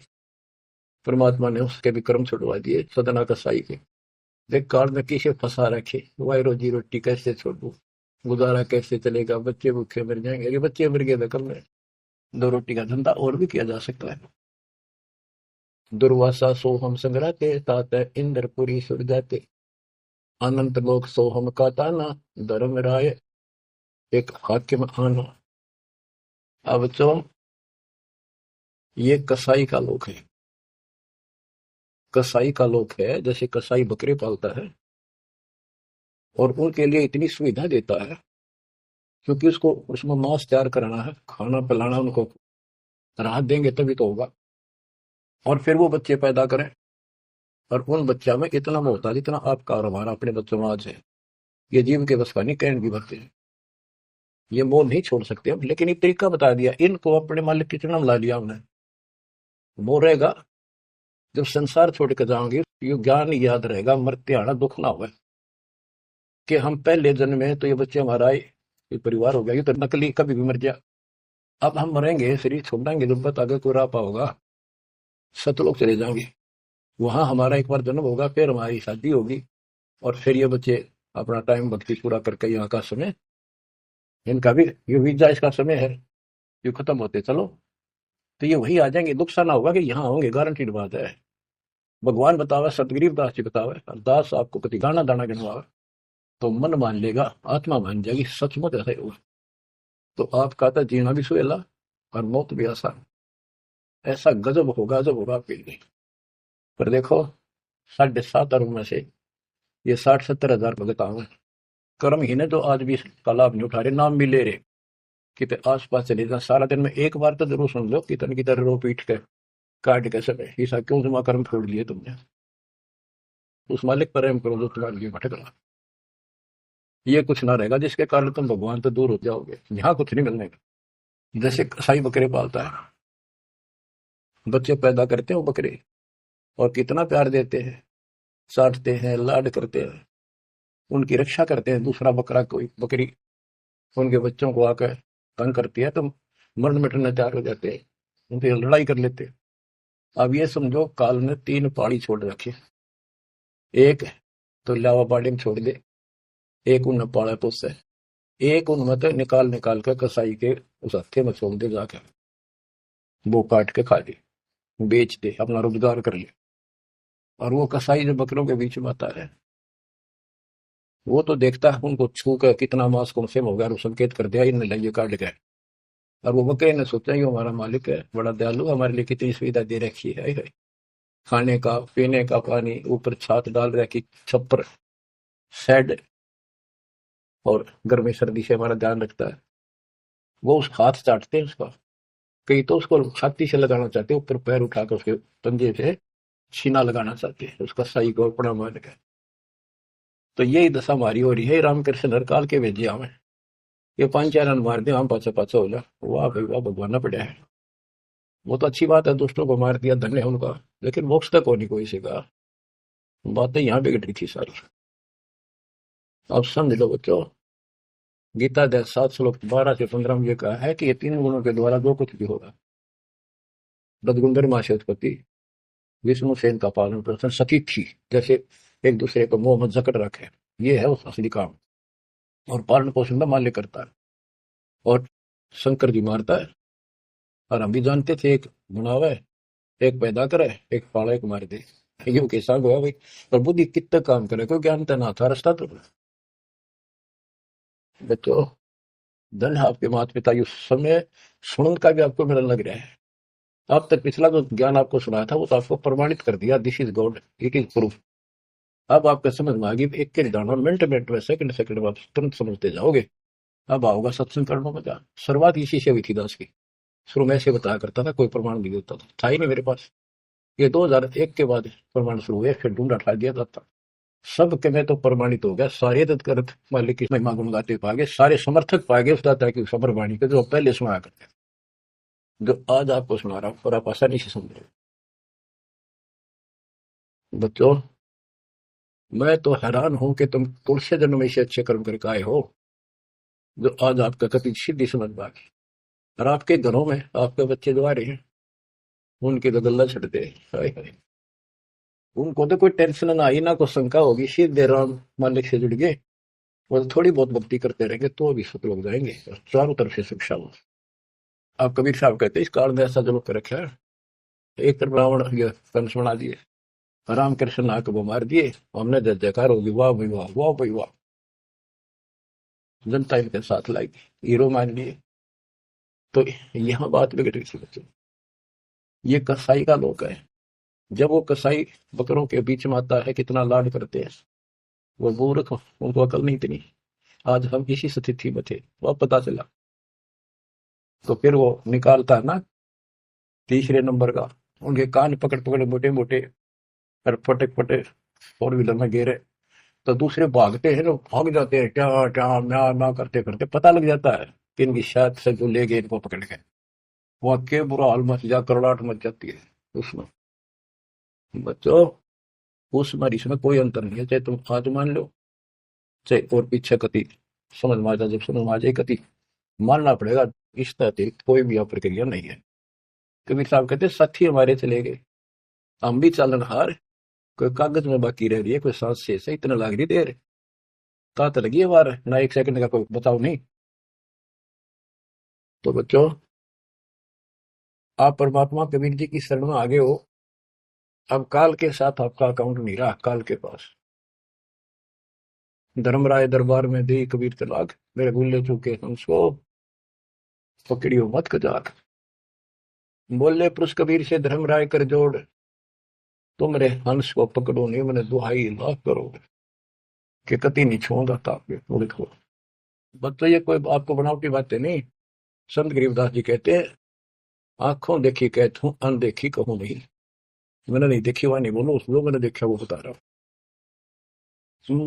परमात्मा ने उसके भी कर्म छुड़वा दिए, सदना कसाई के। देख काल में किसे फंसा रखे, वाई रोजी रोटी कैसे छोड़ू, गुजारा कैसे चलेगा, बच्चे भूखे मर जाएंगे। अरे बच्चे मर गए तो कम में, दो रोटी का धंधा और भी किया जा सकता है। दुर्वासा सो हम संग्राते, तात इंद्रपुरी सुर जाते। अनंत लोक सो हम का ताना, धर्म राय एक हाकिम आना। अब तो ये कसाई का लोक है, कसाई का लोक है। जैसे कसाई बकरे पालता है और उनके लिए इतनी सुविधा देता है, क्योंकि उसको उसमें मांस तैयार कराना है, खाना पिलाना, उनको राहत देंगे तभी तो होगा। और फिर वो बच्चे पैदा करें, और उन बच्चा में इतना मोहताज, इतना आपका और हमारा अपने बच्चों में आज है, ये जीव के बस का नहीं, कहने की भरते हैं। ये मोह नहीं छोड़ सकते हम, लेकिन एक तरीका बता दिया, इनको अपने मालिक कितना मिला लिया हमने। वो रहेगा, जब संसार छोड़ कर जाओगे, ये ज्ञान याद रहेगा, मरते आना दुख ना हो कि हम पहले जन्म में तो ये बच्चे हमारा आए, ये परिवार हो गया, ये तो नकली, कभी भी मर गया। अब हम मरेंगे, शरीर छोड़ेंगे, जब बत आगे कोई रापा होगा, सतलोक चले जाएंगे, वहां हमारा एक बार जन्म होगा, फिर हमारी शादी होगी, और फिर ये बच्चे अपना टाइम भक्ति पूरा करके यहाँ का समय, इनका भी ये वीजा इसका समय है, ये खत्म होते चलो, तो ये वही आ जाएंगे। दुख सा ना होगा कि यहाँ होंगे, गारंटीड बात है। भगवान बतावा, सतगरीब दास जी बतावे, दास आपको कति गाना दाना गिनवावे, तो मन मान लेगा, आत्मा मान जाएगी, सचमुच ऐसा ही होगा। तो आपका तो जीना भी सुहेला और मौत भी आसान। ऐसा गजब होगा, जब होगा आपके लिए। पर देखो, 7.5 अरब में से ये 60-70 हजार भगत आवे, कर्म ही ने जो आज भी इसका लाभ नहीं उठा रहे, नाम भी ले रहे, कितने आस पास चले जाए, सारा दिन में एक बार तो जरूर सुन लो, कितन की तरह रो पीट के काट के समय, ऐसा क्यों जमा कर्म छोड़ लिए तुमने। उस मालिक पर रहम करो जो तुम्हारे लिए भटक रहा। ये कुछ ना रहेगा जिसके कारण तुम भगवान से दूर हो जाओगे, यहाँ कुछ नहीं मिलने का। जैसे कसाई बकरे पालता है, बच्चे पैदा करते हैं वो बकरे, और कितना प्यार देते हैं, साटते हैं, लाड करते हैं, उनकी रक्षा करते हैं। दूसरा बकरा, कोई बकरी उनके बच्चों को आकर तंग करती है तो मरण मिटने तैयार हो जाते हैं, उनसे लड़ाई कर लेते हैं। अब ये समझो, काल ने 3 पाड़ी छोड़ रखी, एक तो लावा पाड़ी में छोड़ दे, एक उन पाड़ा पोस है, एक उनमें तो निकाल निकाल कर कसाई के उस हत्थे में छोड़ दे, जाकर वो काट के खा ले, बेच दे, अपना रोजगार कर ले। और वो कसाई जो बकरों के बीच में आता है, वो तो देखता है उनको छू कर कितना मांस कम से हो गया, और वो संकेत कर दिया, इन्हें लाइए काट गए। और वो बकरे ने सोचा ये हमारा मालिक है, बड़ा दयालु, हमारे लिए कितनी सुविधा दे रखी है, खाने का, पीने का पानी, ऊपर छात डाल रखी, छप्पर, शेड, और गर्मी सर्दी से हमारा ध्यान रखता है। वो उस हाथ चाटते हैं उसका, कई तो उसको छाती से लगाना चाहते हैं, ऊपर पैर उठाकर उसके पंजे से छीना लगाना चाहते हैं, उसका सही को अपना मान के। तो यही दशा हमारी हो रही है, रामकृष्ण हर काल के भेजे हमें, ये 5 4 मार दे, हम पाछा पाछा हो जा, वाह भाई वाह, भगवान पड़ा है। वो तो अच्छी बात है, दुष्टों को मार दिया, धन्य है उनका, लेकिन मोक्ष तक होनी कोई सी का बातें यहाँ बिगड़ रही थी सारी। अब समझ लो बच्चों, गीता अध्याय 7 श्लोक 12 से 15 में ये कहा है कि ये 3 गुणों के द्वारा जो कुछ भी होगा, रजगुंदर माँ से उत्पत्ति, विष्णु सेन का पालन पोषण, सती थी, जैसे एक दूसरे को मोह मत जकड़ रखे, ये है उस असली काम। और पालन पोषण का माल्य करता है, और शंकर जी मारता है। और हम भी जानते थे, एक गुणावे, एक पैदा करे, एक पाला, एक मार दे, ये कैसा हुआ भाई। पर बुद्धि कितना काम करे, कोई ज्ञान तो ना था, रास्ता तो बच्चों, धन है आपके माता पिता, ये समय सुनन का भी आपको मेरा लग रहा है। अब तक पिछला जो ज्ञान आपको सुनाया था वो तो आपको प्रमाणित कर दिया, this is God, it is proof. अब आपको समझ में आ गई, एक एक दाना मिनट मिनट में, सेकंड सेकंड में आप तुरंत समझते जाओगे अब आओगा सत्संग करने में जा। शुरुआत इसी से हुई थी दास की। शुरू में ऐसे बताया करता था, कोई प्रमाण नहीं देता था ही नहीं मेरे पास। ये 2001 के बाद प्रमाण शुरू हुए, फिर ढूंढा ठा दिया जाता। सब के में तो प्रमाणित हो गया, सारे तत्कर्त मालिक की महिमा गुण गाते पागे, सारे समर्थक पागे उस दाता की समरवाणी के, जो पहले सुनाया करते, जो आज आपको सुना रहा हूं, और आप आसानी से समझ रहे हो। बच्चों, मैं तो हैरान हूं कि तुम तुलसी जन्म में से अच्छे कर्म करके आए हो, जो आज आपका कति सीधी समझ में आ गई। और आपके घरों में आपके बच्चे जो आ रहे हैं, उनके तो गल्ला छटते हैं। हाय हाय, उनको तो कोई टेंशन ना आई, ना कोई शंका होगी, सीधे राम मालिक से जुड़ गए। वो थोड़ी बहुत भक्ति करते रहेंगे तो भी सुख लग जाएंगे, और चारों तरफ से शिक्षा हो। आप कबीर साहब कहते हैं, इस काल में ऐसा जुल्म कर रखा है, एक तरफ रावण ये कंस बना दिए, राम कृष्ण आके वो मार दिए, हमने जय जयकार होगी, वाह भाई वाह, वाह भाई वाह। जनता इनके साथ लाएगी, हीरो मान लिए। तो यहाँ बात बिगड़ गई थी बच्चों। ये कसाई का लोग है। जब वो कसाई बकरों के बीच में आता है, कितना लाड करते हैं। वो मूर्ख, उनको अकल नहीं इतनी। आज हम इसी स्थिति में थे, वो पता चला। तो फिर वो निकालता है ना तीसरे नंबर का, उनके कान पकड़ पकड़ मोटे मोटे, और फटक फटे फोर व्हीलर में गिरे। तो दूसरे भागते हैं, लोग भाग जाते हैं, क्या क्या म्या म्या करते करते पता लग जाता है कि इनकी शायद से जो ले गए इनको पकड़ के। वहां के बुरा हाल मच जा, करड़ाहट मच जाती है उसमें। बच्चों, उस मरीज में कोई अंतर नहीं है, चाहे तुम आज मान लो, चाहे और पीछे कति समझ में आ जाए, जब समझ में आ जाए कति मानना पड़ेगा। इस अतिरिक्त कोई भी प्रक्रिया नहीं है। कबीर साहब कहते साथी हमारे चले गए, हम भी चालन हार, कोई कागज में बाकी रह रही है, कोई सांस शेष है, इतना लाग रही देर, कहा तो लगी है बार ना, एक सेकंड का कोई बताओ नहीं। तो बच्चों, आप परमात्मा कबीर जी की शरण में आगे हो। अब काल के साथ आपका अकाउंट नहीं रहा, काल के पास। धर्मराय दरबार में दी कबीर तलाक, मेरे भूले चूके हमको पकड़ियो मत कजाक। बोले पुरुष कबीर से धर्मराय कर जोड़, तुम रे हंस को पकड़ो नहीं, मैंने दुहाई लाख करो कि कति नहीं छोड़ा था। वो देखो बच्चों, ये कोई आपको बनावटी बातें नहीं। संत गरीबदास जी कहते हैं, आंखों देखी कहता हूं, अनदेखी कहूं नहीं। मैंने नहीं देखी वहां नहीं बोलो, जो मैंने देखा वो बता रहा हूं।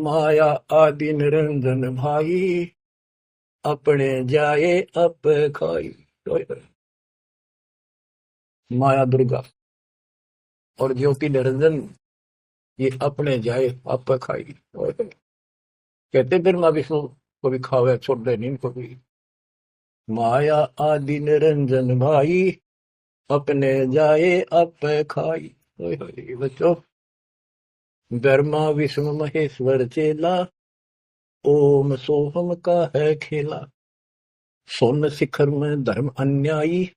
माया आदि निरंजन भाई, अपने जाए अप खाई। माया दुर्गा और ज्योति निरंजन, ये अपने जाए अप खाई। कहते ब्रह्मा विष्णु को भी खावे, छोड़ दे नहीं इनको भी। माया आदि निरंजन भाई, अपने जाए अप खाई। बच्चों, ब्रह्मा विष्णु महेश्वर चेला, ओम सोहम का है खेला। सोन शिखर में धर्म अन्यायी,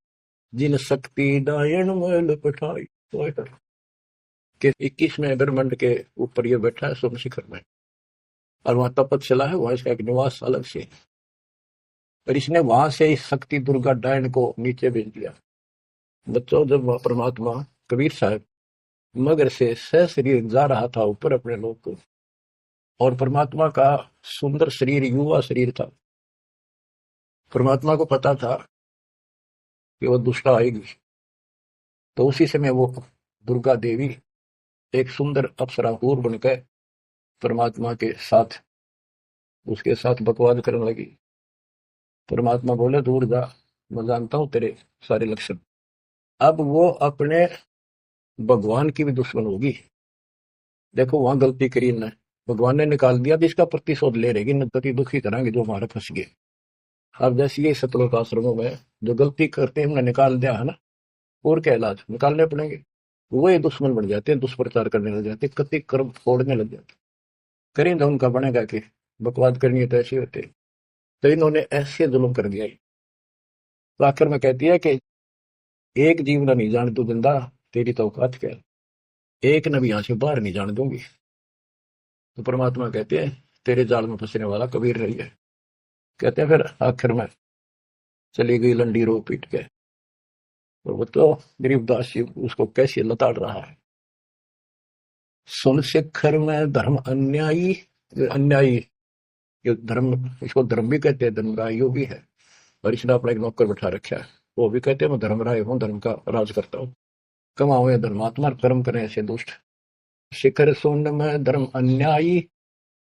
जिन शक्ति डायन में लपटाई। कि 21वें ब्रह्मांड के ऊपर ये बैठा है सोन शिखर में, और वहां तपस्या है, वहां इसका एक निवास अलग से। और इसने वहां से इस शक्ति दुर्गा डायन को नीचे भेज दिया। बच्चों, जब वह परमात्मा कबीर साहब मगर से सशरीर जा रहा था ऊपर अपने लोग को, और परमात्मा का सुंदर शरीर युवा शरीर था। परमात्मा को पता था कि वो दुष्टा आएगी, तो उसी समय वो दुर्गा देवी एक सुंदर अप्सरा हूर बनकर परमात्मा के साथ, उसके साथ बकवाद करने लगी। परमात्मा बोले दूर जा, मैं जानता हूं तेरे सारे लक्षण। अब वो अपने भगवान की भी दुश्मन होगी। देखो वहां गलती करी न, भगवान ने निकाल दिया, तो इसका प्रतिशोध ले रहेगी, न गति दुखी करांगे जो हमारे फंस गए। अब जैसे ये सतलोक आश्रमों में जो गलती करते हैं हमने निकाल दिया है ना, और क्या इलाज निकालने पड़ेंगे। वो ये दुश्मन बन जाते हैं, दुष्प्रचार करने लग जाते हैं, कति कर्म फोड़ने लग जाते हैं। करें तो उनका बनेगा कि बकवाद करनी है तो ऐसे होते। तो इन्होंने ऐसे जुल्म कर दिया। तो आखिर में कहती है कि एक जीव न नहीं जान तू जिंदा, तेरी तो औकात क्या है, एक न भी यहां से बाहर नहीं जाने दूंगी। तो परमात्मा कहते हैं तेरे जाल में फंसने वाला कबीर रही है। कहते हैं फिर आखिर में चली गई लंडी रो पीट के। और वो तो गरीबदास जी उसको कैसे लताड़ रहा है। सुन शिखर में धर्म अन्यायी, अन्यायी ये धर्म, इसको धर्म भी कहते हैं, धर्मराय यो भी है। और इसने अपना एक नौकर बैठा रखा है, वो भी कहते हैं मैं धर्मराय हूँ, धर्म का राज करता हूँ। कमाओ या धर्मात्मा, कर्म करें ऐसे दुष्ट। शिखर सोन में धर्म अन्यायी,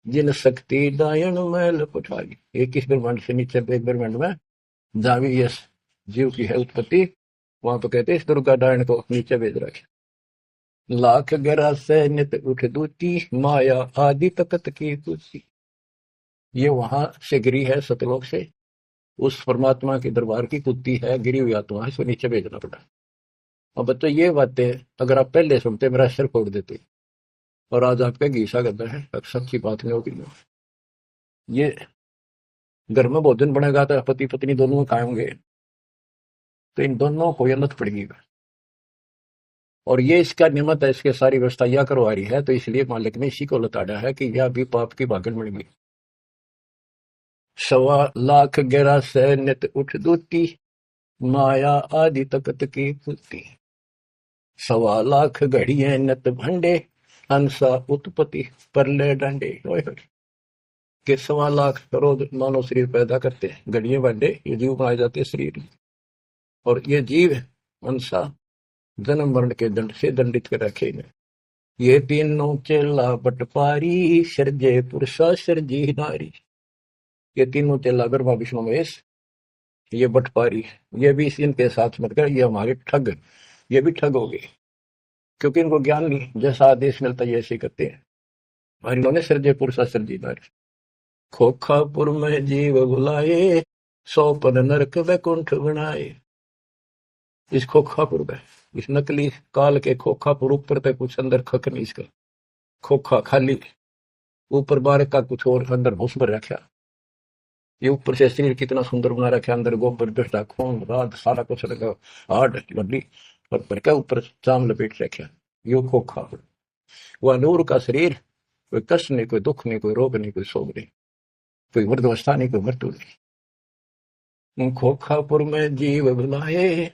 जिन शक्ति दायन मैल पठाई। 21 ब्रह्मांड से नीचे एक ब्रह्मांड में जहाँ भी ये जीव की है उत्पत्ति, वहां तो कहते हैं इस दुर्गा दायन को नीचे भेज रखे। लाख गरा से नित उठ दूती, माया आदि तकत की कुर्सी। ये वहां से गिरी है सतलोक से, उस परमात्मा के दरबार की कुत्ती है, गिरी हुई आत्मा है, इसको नीचे भेजना पड़ा। अब बच्चों ये बातें अगर आप पहले सुनते मेरा सिर फोड़ देते, और आज आपका घीसा करता है, अब सच्ची बात नहीं होगी। ये घर में भोजन बनेगा तो पति पत्नी दोनों खाएंगे, तो इन दोनों को ये लत पड़ेगी। और ये इसका नियमत है, इसके सारी व्यवस्था यह करवा रही है, तो इसलिए मालिक ने इसी को लताड़ा है कि यह भी पाप की भागन बन गई। 1.25 लाख गहरा से नित उठ दूती, माया आदि तकत की पुती। 1.25 लाख घड़िए नत भंडे, हंसा उत्पत्ति परले डंडे। के 1.25 लाख रोज मानव शरीर पैदा करते हैं, घड़िए भंडे ये जीव बनाए जाते हैं शरीर, और ये जीव हंसा जन्म मरण के दंड से दंडित कर रखे हैं। ये तीनों चेला बटपारी, सर्जे पुरुषा सर्जी नारी। ये तीनों चेला ब्रह्मा विष्णु महेश, ये बटपारी, ये भी इनके साथ मत कर, ये हमारे ठग, ये भी ठग हो गए, क्योंकि इनको ज्ञान नहीं, जैसा आदेश मिलता है ऐसे करते हैं। और इन्होंने सर्जे पुरुषा सर्जी नारी। खोखापुर में जीव बुलाए, 100 नरक वैकुंठ बनाए। इस खोखापुर में, इस नकली काल के खोखापुर, ऊपर तक कुछ अंदर खक नहीं, इसका खोखा खाली, ऊपर बार का कुछ और, अंदर भूस भर रखा। ये ऊपर से शरीर कितना सुंदर बना रखा, अंदर गोबर डस्टा खून रात सारा कुछ रखा, हार्ड लड्डी और भर का ऊपर चाम लपेट रखा। यो खोखापुर, वह नूर का शरीर, कोई कष्ट नहीं, कोई दुख नहीं, कोई रोग नहीं, कोई शोक नहीं, कोई वृद्धावस्था नहीं, कोई मृत्यु नहीं। खोखापुर में जीव बुलाए,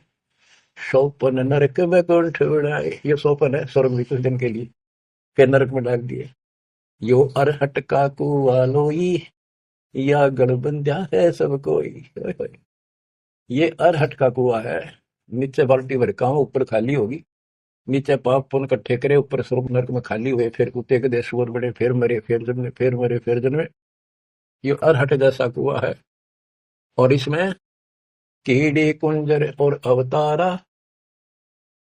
100 नरक वैकुंठ बनाए। ये 100 है स्वर्ग भी कुछ दिन के लिए, फिर नरक में डाल दिए। यो अरहट का कुआ लोई, या गढ़ बंध्या है सब कोई। ये अरहट का कुआ है, नीचे बाल्टी भर का, ऊपर खाली होगी, नीचे पाप पुण्य इकट्ठे करे, ऊपर स्वर्ग नरक में खाली हुए, फिर कुत्ते के देश सुअर बड़े, फिर मरे, फिर जन्मे, फिर मरे, फिर जन्मे। ये अरहट जैसा कुआ है, और इसमें कीड़े कुंजर और अवतारा,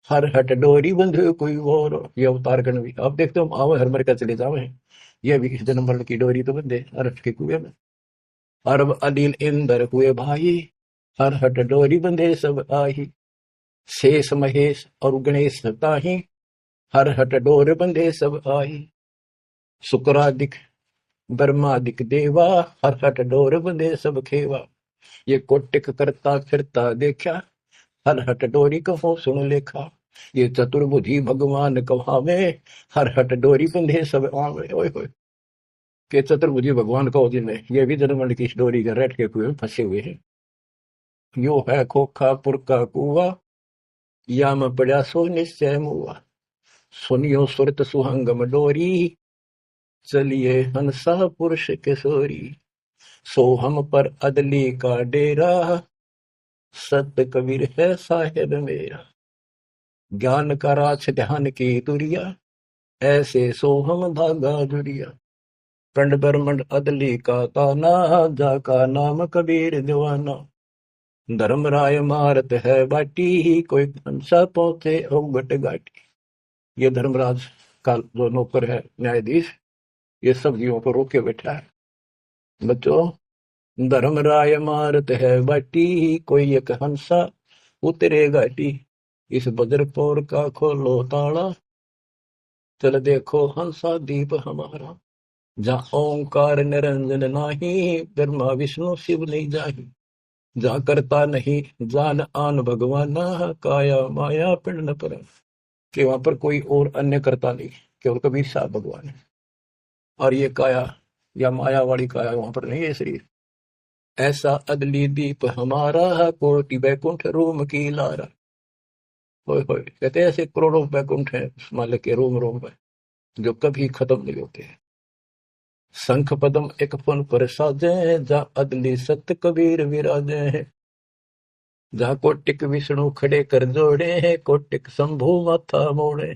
हर हट डोरी बंधु कोई और। ये अवतार गण भी आप देखते हो, आओ हर मर का चले जावे, ये भी इस जन्म मरण की डोरी तो बंधे अरहट के कुएं में। अरब अनिल इंदर हुए भाई, हर हट डोरी बंधे सब आही। शेष महेश और गणेश ताही, हर हट डोर बंधे सब आही। शुक्रादिक ब्रह्मादिक देवा, हर हट डोर बंधे सब खेवा। ये कोटिक करता फिरता देखा, हर हट डोरी कहो सुन लेखा। ये चतुर्भुजी भगवान कहावे, हर हट डोरी बंधे सब आवे। ओए होए, के चतुर्भुजी भगवान कहो जिन्हें, ये भी जन्म की इस डोरी के रेट के कुएं में फंसे हुए हैं। यो है खोखापुर का कुआ, या में पड़ा सो निश्चय मुआ। सुनियो सुरत सुहंगम डोरी, चलिए हंसा पुरुष किशोरी। सोहम पर अदली का डेरा, सत कबीर है साहेब मेरा। ज्ञान का राछ ध्यान की दुरिया, ऐसे सोहम धागा जुड़िया। पिंड ब्रह्मंड अदली का ताना, जाका नाम कबीर दीवाना। धर्म राय मारत है बाटी, कोई हंसा पहुंचे अवगट घाटी। ये धर्मराज का जो नौकर है न्यायाधीश, ये सब जीवों को रोके बैठा है। बच्चों, धर्म राय मारत है बाटी, कोई एक हंसा उतरे घाटी। इस बज्रपुर का खोलो ताला, चल देखो हंसा दीप हमारा। जहाँ ओंकार निरंजन नाही, ब्रह्मा विष्णु शिव नहीं जाही। जहाँ करता नहीं जान आन भगवाना, काया माया पिंड न पर। कि वहां पर कोई और अन्य करता नहीं, केवल कबीर साहब भगवान है। और ये काया या माया वाली काया वहां पर नहीं है शरीर। ऐसा अदली दीप हमारा, कोटि बैकुंठ रोम की लारा। होए होए, कहते हैं ऐसे करोड़ों बैकुंठ है मालिक के रोम रोम में, जो कभी खत्म नहीं होते हैं। शंख पदम एक फन पर साजे, जा अदली सत कबीर विराजे हैं। जहाँ कोटिक विष्णु खड़े कर जोड़े हैं, कोटिक शंभु माथा मोड़े।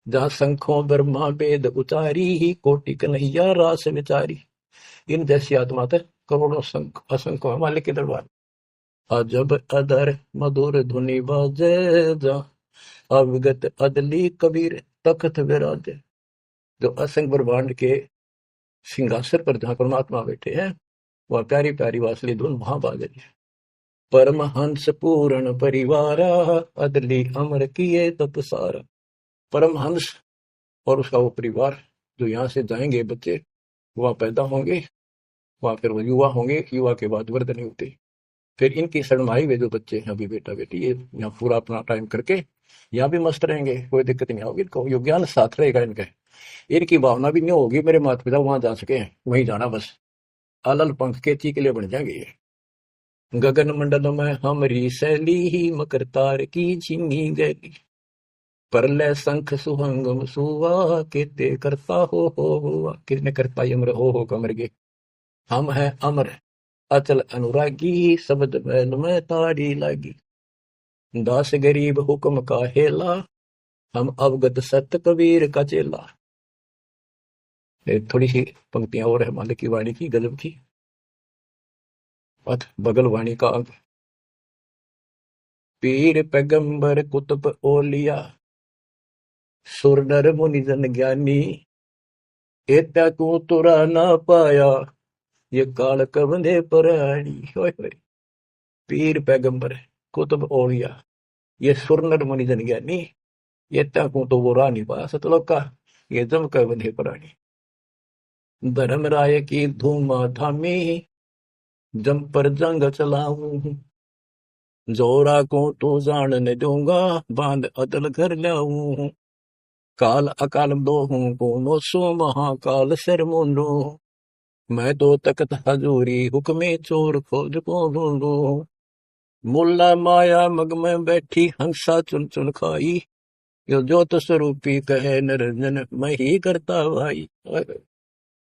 जहाँ शंखों ब्रह्मा वेद उचारी, कोटि कन्हैया रास विचारी। इन जैसी आत्मा थे करोड़ों शंख असंख्य मालिक के दरबार। अजब अदर मधुर धुनि बाजे, जा अविगत अदली कबीर तख्त विराजे। जो असंख्य ब्रह्मांड के सिंहासन पर जहाँ परमात्मा बैठे हैं, वह प्यारी प्यारी वासली धुन वहां बाज रही है। परमहंस पूर्ण परिवारा, अदली अमर किए तत् सारा। परमहंस और उसका वो परिवार, जो यहाँ से जाएंगे बच्चे, वह पैदा होंगे, वहां फिर वो युवा होंगे, युवा के बाद वर्धनी होती, फिर इनकी शरणाई हुए जो बच्चे हैं अभी बेटा बेटी, ये यहाँ पूरा अपना टाइम करके यहाँ भी मस्त रहेंगे, कोई दिक्कत नहीं होगी इनको, यो ज्ञान साथ रहेगा इनका। इनकी भावना भी नहीं होगी मेरे माता पिता वहां जा सके हैं, वहीं जाना बस, अलल पंख के ची के लिए बन जाएंगे ये। गगन मंडल में हमरी शैली ही, मकर तार की झिमी गैली। परलय शंख सुहंगम सुवा, केते करता हो हुआ। किसने करता अमर हो कमर गे। हम है अमर अचल अनुरागी, शब्द बैल में ताड़ी लागी। दास गरीब हुक्म का हेला, हम अवगत सत कबीर का चेला। थोड़ी सी पंक्तियां और है मालिक की वाणी की, गजब की। पथ बगल वाणी का अंग। पीर पैगंबर कुतुब ओलिया, सुर नर मुनि जन ज्ञानी। एता को तुरा ना पाया, ये काल कबंधे पराणी। होय होय। पीर पैगंबर कुतुब ओलिया, ये सुर नर मुनि जन ज्ञानी। ये ताकू तो वो रानी पाया सतलोक का, ये जम कर बंधे पराणी। धर्मराय की धूमा धामी, जम पर जंग चलाऊं। जोरा को तो जान न दूंगा, बांध अदल घर लाऊं। काल अकाल दोहूं को नो सो, महाकाल सर मुंडो। मैं तो तकत हजूरी, हुक्मे चोर खोज को ढूंढू। मुल्ला माया मग में बैठी, हंसा चुन चुन खाई। यो ज्योत स्वरूपी कहे निरंजन, मैं ही करता भाई।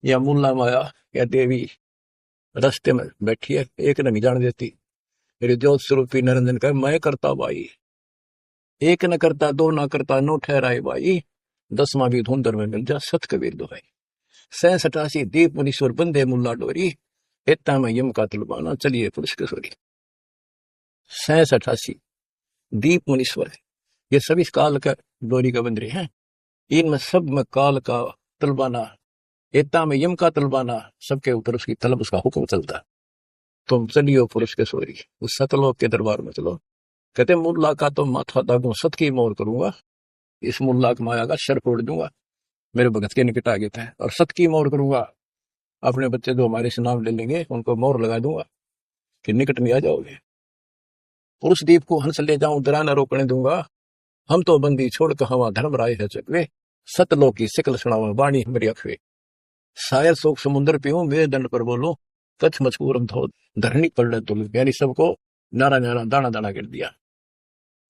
या मुल्ला माया या देवी रास्ते में बैठी है, एक ने नहीं जान देती। मेरे ज्योत स्वरूपी निरंजन कहे मैं करता भाई। एक न करता दो न करता, नो ठहराए भाई। 10वां भी धुंधर में मिल जा, सत कबीर दुहाई। 87 दीप मुनीश्वर बंदे मुल्ला डोरी, इतना में यम का तलबाना चलिए पुरुष के सोरी। 87 दीप मुनीश्वर, ये सभी काल का डोरी का बंदरे हैं। इनमें सब में काल का तलबाना, इतना में यम का तलबाना, सबके ऊपर उसकी तलब, उसका हुक्म चलता। तुम चलियो पुरुष के सोरी, उस सतलोक के दरबार में चलो। कहते मुल्ला का तो माथा दागू, सत की मोर करूंगा। इस मुल्ला की माया का शर फोड़ दूंगा, मेरे भगत के निकट आ गए थे। और सत की मोर करूंगा, अपने बच्चे जो हमारे से नाम ले लेंगे उनको मोर लगा दूंगा कि निकट नहीं आ जाओगे। पुरुष दीप को हंस ले जाऊं, दरा न रोकने दूंगा। हम तो बंदी छोड़ कर हवा धर्म राय है चकवे। सतलोक की सिकल सुनावा, वाणी मेरी अखवे। शायर शोक समुद्र पीऊं, मेरे दंड पर बोलो। कच्छ मचकूरम धो, धरनी पड़ तुल। यानी सबको नारा नारा दाना दाना कर दिया।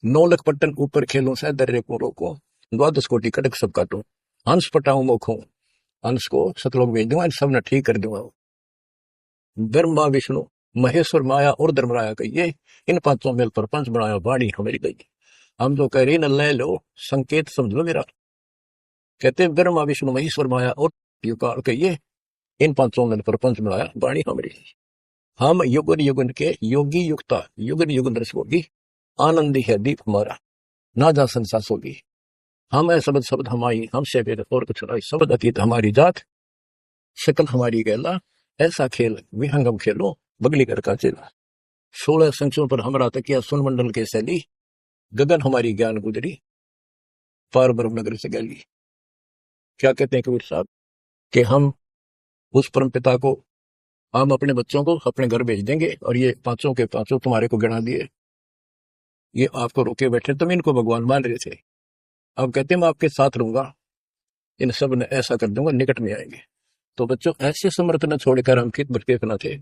9 लख पट्टन ऊपर खेलूं, सह दर्रे को रोको। 12 कोटि कटक सब काटूं, हंस पटाऊं मोखों। हंस को सतलोक भेज दूंगा, सब ने ठीक कर दूंगा। ब्रह्मा विष्णु महेश्वर माया और धर्मराया कहिए, इन पांचों मेल पर पंच बनाया, वाणी हमारी गई। हम जो कह रही न ले लो, संकेत समझ लो मेरा। कहते ब्रह्मा विष्णु महेश्वर माया और युगाल कहिए, इन पांचों मेल पर पंच बनाया, वाणी हमारी। हम युगन युगन के योगी युक्ता, युगन युगन रस होगी। आनंदी है दीप हमारा, ना जा संसास होगी। हम है शब्द शब्द हमारी, हमसे वेद और कुछ नहीं। शब्द अतीत हमारी जात, शकल हमारी गैला। ऐसा खेल विहंगम खेलो, बगली कर का चेला। 16 संचों पर हमारा तकिया, सुन मंडल के सैली। गगन हमारी ज्ञान गुजरी, पार ब्रह्म नगर से गैली। क्या कहते हैं कबीर साहब कि हम उस परम पिता को, हम अपने बच्चों को अपने घर भेज देंगे, और ये पांचों के पांचों तुम्हारे को गिना दिए। ये आपको रोके बैठे, तुम इनको भगवान मान रहे थे। अब कहते मैं आपके साथ रहूंगा, इन सब ने ऐसा कर दूंगा, निकट में आएंगे। तो बच्चों ऐसे समर्थ न छोड़कर हम कित भटके न थे।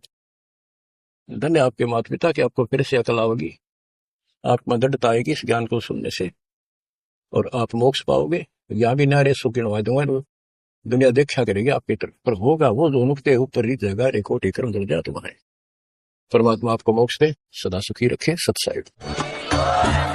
धन्य आपके माता पिता कि आपको फिर से अकल आवेगी, आत्मा दृढ़ता आएगी इस ज्ञान को सुनने से, और आप मोक्ष पाओगे। यहाँ भी नारे सुखी नवा दूंगा। दुनिया देखा करेगी आपकी तरफ, पर होगा वो जो नुकते ऊपर ही जगह रेखो टेकर दर्जा तुम्हारे। परमात्मा आपको मोक्ष दे, सदा सुखी रखे। सत्साई।